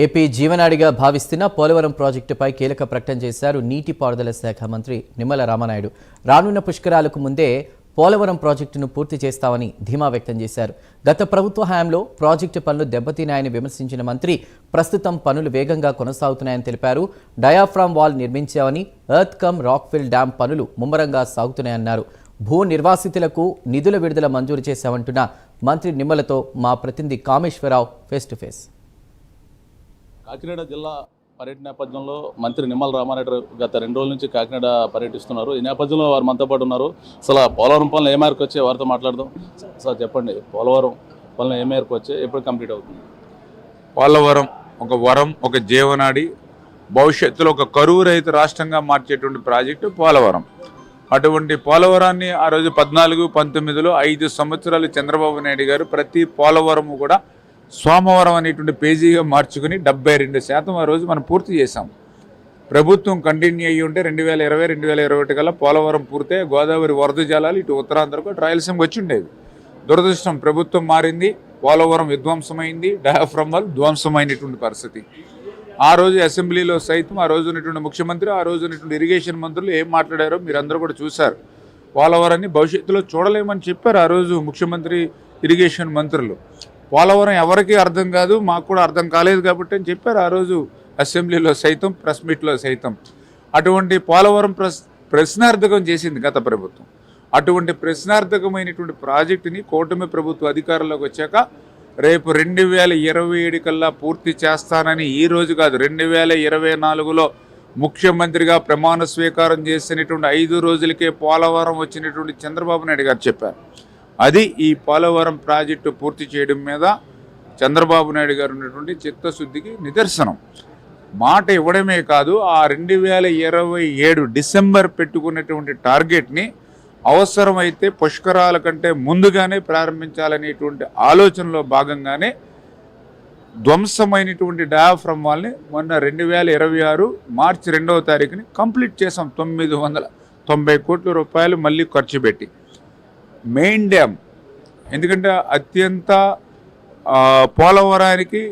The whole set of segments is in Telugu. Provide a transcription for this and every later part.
ఏపీ జీవనాడిగా భావిస్తున్న పోలవరం ప్రాజెక్టుపై కీలక ప్రకటన చేశారు నీటిపారుదల శాఖ మంత్రి నిమ్మల రామనాయుడు. రానున్న పుష్కరాలకు ముందే పోలవరం ప్రాజెక్టును పూర్తి చేస్తామని ధీమా వ్యక్తం చేశారు. గత ప్రభుత్వ హయాంలో ప్రాజెక్టు పనులు దెబ్బతిన్నాయని విమర్శించిన మంత్రి ప్రస్తుతం పనులు వేగంగా కొనసాగుతున్నాయని తెలిపారు. డయాఫ్రామ్ వాల్ నిర్మించామని, ఎర్త్ కమ్ రాక్ఫిల్ డ్యాం పనులు ముమ్మరంగా సాగుతున్నాయన్నారు. భూ నిర్వాసితులకు నిధుల విడుదల మంజూరు చేశామంటున్న మంత్రి నిమ్మలతో మా ప్రతినిధి Kameswara Rao face to face. Kakinada జిల్లా పర్యటన నేపథ్యంలో మంత్రి నిమ్మల రామారెడ్డి గత 2 రోజుల నుంచి కాకినాడ పర్యటిస్తున్నారు. ఈ నేపథ్యంలో వారు మనతో పాటు ఉన్నారు. అసలు పోలవరం పనులు ఏ మేరకు వచ్చాయి వారితో మాట్లాడదాం. సార్ చెప్పండి, పోలవరం పనులు ఏ మేరకు వచ్చాయి, ఎప్పుడు కంప్లీట్ అవుతుంది? పోలవరం ఒక వరం, ఒక జీవనాడి, భవిష్యత్తులో ఒక కరువు రహిత రాష్ట్రంగా మార్చేటువంటి ప్రాజెక్టు పోలవరం. అటువంటి పోలవరాన్ని ఆ రోజు 14-19లో 5 సంవత్సరాలు చంద్రబాబు నాయుడు గారు ప్రతి పోలవరము కూడా సోమవారం అనేటువంటి పేజీగా మార్చుకుని 72% ఆ రోజు మనం పూర్తి చేశాం. ప్రభుత్వం కంటిన్యూ అయ్యి ఉంటే 2020-2021 కల్లా పోలవరం పూర్తే గోదావరి వరద జలాలు ఇటు ఉత్తరాంధ్రకు రాయలసీమకు వచ్చి ఉండేవి. దురదృష్టం, ప్రభుత్వం మారింది, పోలవరం విధ్వంసమైంది, డయాఫ్రామ్ వాల్ ధ్వంసమైనటువంటి పరిస్థితి. ఆ రోజు అసెంబ్లీలో సైతం ఆ రోజు ఉన్నటువంటి ముఖ్యమంత్రి, ఆ రోజు ఉన్నటువంటి ఇరిగేషన్ మంత్రులు ఏం మాట్లాడారో మీరు అందరూ కూడా చూశారు. పోలవరాన్ని భవిష్యత్తులో చూడలేమని చెప్పారు ఆ రోజు ముఖ్యమంత్రి, ఇరిగేషన్ మంత్రులు. పోలవరం ఎవరికీ అర్థం కాదు, మాకు కూడా అర్థం కాలేదు కాబట్టి అని చెప్పారు ఆ రోజు అసెంబ్లీలో సైతం, ప్రెస్ మీట్లో సైతం. అటువంటి పోలవరం ప్రశ్నార్థకం చేసింది గత ప్రభుత్వం. అటువంటి ప్రశ్నార్థకమైనటువంటి ప్రాజెక్టుని కూటమి ప్రభుత్వ అధికారంలోకి వచ్చాక రేపు 2027 కల్లా పూర్తి చేస్తానని ఈ రోజు కాదు 2024లో ముఖ్యమంత్రిగా ప్రమాణ స్వీకారం చేసినటువంటి 5 రోజులకే పోలవరం వచ్చినటువంటి చంద్రబాబు నాయుడు గారు చెప్పారు. అది ఈ పోలవరం ప్రాజెక్టు పూర్తి చేయడం మీద చంద్రబాబు నాయుడు గారు ఉన్నటువంటి చిత్తశుద్ధికి నిదర్శనం. మాట ఇవ్వడమే కాదు, ఆ 2027 డిసెంబర్ పెట్టుకున్నటువంటి టార్గెట్ని అవసరమైతే పుష్కరాల కంటే ముందుగానే ప్రారంభించాలనేటువంటి ఆలోచనలో భాగంగానే ధ్వంసమైనటువంటి డయాఫ్రామ్ వాల్ని మొన్న 2026 మార్చి 2వ తారీఖుని కంప్లీట్ చేసాం. 990 కోట్ల రూపాయలు మళ్ళీ ఖర్చు పెట్టి. మెయిన్ డ్యామ్, ఎందుకంటే అత్యంత పోలవరానికి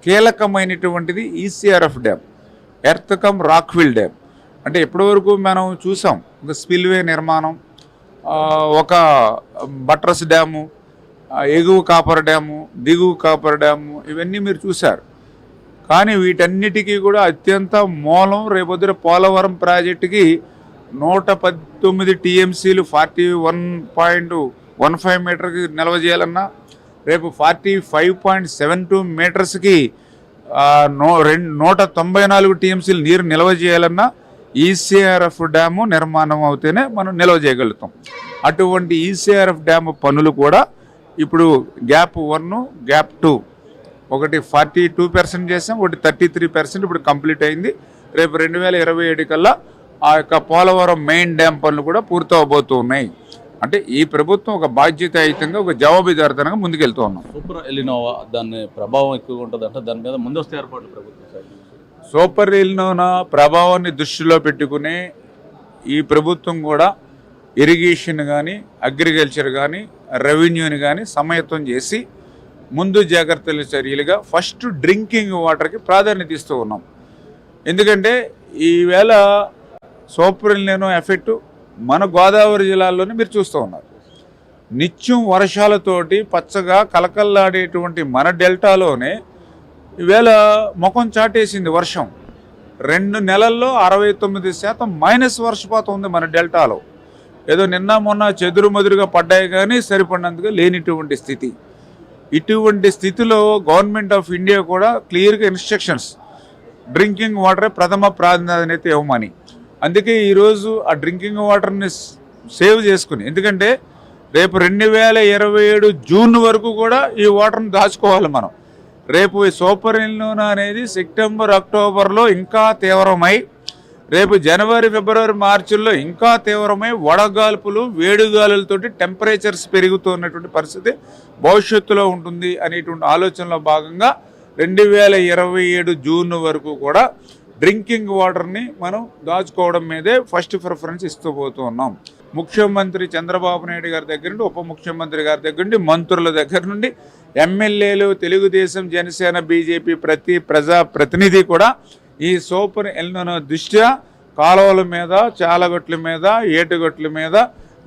కీలకమైనటువంటిది ECRF dam, earth cum rockfill dam. అంటే ఎప్పటివరకు మనం చూసాం, ఒక స్పిల్వే నిర్మాణం, ఒక బట్రస్ డ్యాము, ఎగువ కాపర్ డ్యాము, దిగువ కాపర్ డ్యాము, ఇవన్నీ మీరు చూశారు. కానీ వీటన్నిటికీ కూడా అత్యంత మూలం రేపొద్దున పోలవరం ప్రాజెక్టుకి 119 టీఎంసీలు 41.15 మీటర్కి నిల్వ చేయాలన్నా, రేపు 45.72 మీటర్స్కి 194 టీఎంసీలు నీరు నిల్వ చేయాలన్నా ఈసీఆర్ఎఫ్ డ్యాము నిర్మాణం అవుతేనే మనం నిల్వ చేయగలుగుతాం. అటువంటి ఈసీఆర్ఎఫ్ డ్యాము పనులు కూడా ఇప్పుడు గ్యాప్ 1, గ్యాప్ 2 ఒకటి 42% చేసాం, ఒకటి 33% ఇప్పుడు కంప్లీట్ అయింది. రేపు 2027 కల్లా ఆ యొక్క పోలవరం మెయిన్ డ్యామ్ పనులు కూడా పూర్తవబోతూ ఉన్నాయి. అంటే ఈ ప్రభుత్వం ఒక బాధ్యతాయుతంగా, ఒక జవాబుదారితనంగా ముందుకెళ్తూ ఉన్నాం. సూపర్ ఎలినోవా దాని ప్రభావం ఎక్కువగా ఉంటుంది అంటే దాని మీద ముందస్తు ఏర్పాట్లు ప్రభుత్వం సూపర్ ఎలినోవా ప్రభావాన్ని దృష్టిలో పెట్టుకునే ఈ ప్రభుత్వం కూడా ఇరిగేషన్ కానీ, అగ్రికల్చర్ కానీ, రెవెన్యూని కానీ సమయత్వం చేసి ముందు జాగ్రత్తల చర్యలుగా ఫస్ట్ డ్రింకింగ్ వాటర్కి ప్రాధాన్యత ఇస్తూ ఉన్నాం. ఎందుకంటే ఈవేళ సూపర్ ఎలినో ఎఫెక్టు మన గోదావరి జిల్లాల్లోనే మీరు చూస్తూ ఉన్నారు. నిత్యం వర్షాలతోటి పచ్చగా కలకల్లాడేటువంటి మన డెల్టాలోనే ఈవేళ ముఖం చాటేసింది వర్షం. 2 నెలల్లో 69% మైనస్ వర్షపాతం ఉంది మన డెల్టాలో. ఏదో నిన్న మొన్న చెదురుమదురుగా పడ్డాయి కానీ సరిపడినందుగా లేనిటువంటి స్థితి. ఇటువంటి స్థితిలో గవర్నమెంట్ ఆఫ్ ఇండియా కూడా క్లియర్గా ఇన్స్ట్రక్షన్స్, డ్రింకింగ్ వాటరే ప్రథమ ప్రాధాన్యత ఇవ్వమని. అందుకే ఈరోజు ఆ డ్రింకింగ్ వాటర్ని సేవ్ చేసుకుని, ఎందుకంటే రేపు 2027 జూన్ వరకు కూడా ఈ వాటర్ని దాచుకోవాలి మనం. రేపు ఈ సూపర్ ఎలినోవా అనేది సెప్టెంబర్, అక్టోబర్లో ఇంకా తీవ్రమై, రేపు జనవరి, ఫిబ్రవరి, మార్చిల్లో ఇంకా తీవ్రమై వడగాల్పులు, వేడిగాలులతోటి టెంపరేచర్స్ పెరుగుతున్నటువంటి పరిస్థితి భవిష్యత్తులో ఉంటుంది అనేటువంటి ఆలోచనలో భాగంగా 2027 జూన్ వరకు కూడా డ్రింకింగ్ వాటర్ని మనం దాచుకోవడం మీదే ఫస్ట్ ప్రిఫరెన్స్ ఇస్తూ పోతూ ఉన్నాం. ముఖ్యమంత్రి చంద్రబాబు నాయుడు గారి దగ్గర నుండి, ఉప ముఖ్యమంత్రి గారి దగ్గర నుండి, మంత్రుల దగ్గర నుండి, ఎమ్మెల్యేలు, తెలుగుదేశం, జనసేన, బీజేపీ ప్రతినిధి కూడా ఈ సూపర్ ఎల్నినో దృష్ట్యా కాలువల మీద, చాలగొట్ల మీద, ఏటుగొట్ల మీద,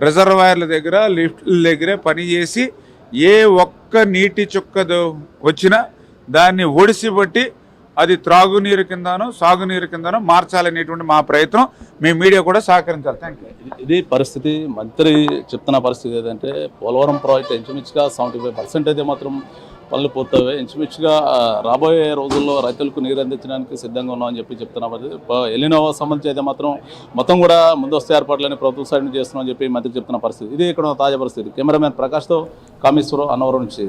రిజర్వాయర్ల దగ్గర, లిఫ్ట్ల దగ్గర పనిచేసి ఏ ఒక్క నీటి చుక్కదో వచ్చినా దాన్ని ఒడిసిబట్టి అది త్రాగునీరు కిందనో సాగునీరు కిందనో మార్చాలనేటువంటి మా ప్రయత్నం. మీ మీడియా కూడా సహకరించాలి. Thank you. ఇది పరిస్థితి. మంత్రి చెప్తున్న పరిస్థితి ఏదంటే పోలవరం ప్రాజెక్ట్ ఇంచుమించుగా 75% అయితే మాత్రం పనులు పూర్తవే. ఇంచుమించుగా రాబోయే రోజుల్లో రైతులకు నీరు అందించడానికి సిద్ధంగా ఉన్నామని చెప్తున్న పరిస్థితి. ఎల్నినో సంబంధించి అయితే మాత్రం మొత్తం కూడా ముందస్తు ఏర్పాట్లని ప్రభుత్వం సైడ్ నుంచి చేస్తున్నామని చెప్పి మంత్రి చెప్తున్న పరిస్థితి. ఇది ఇక్కడ తాజా పరిస్థితి. కెమెరామెన్ ప్రకాష్తో కామేశ్వరరావు, అన్నవరం నుంచి.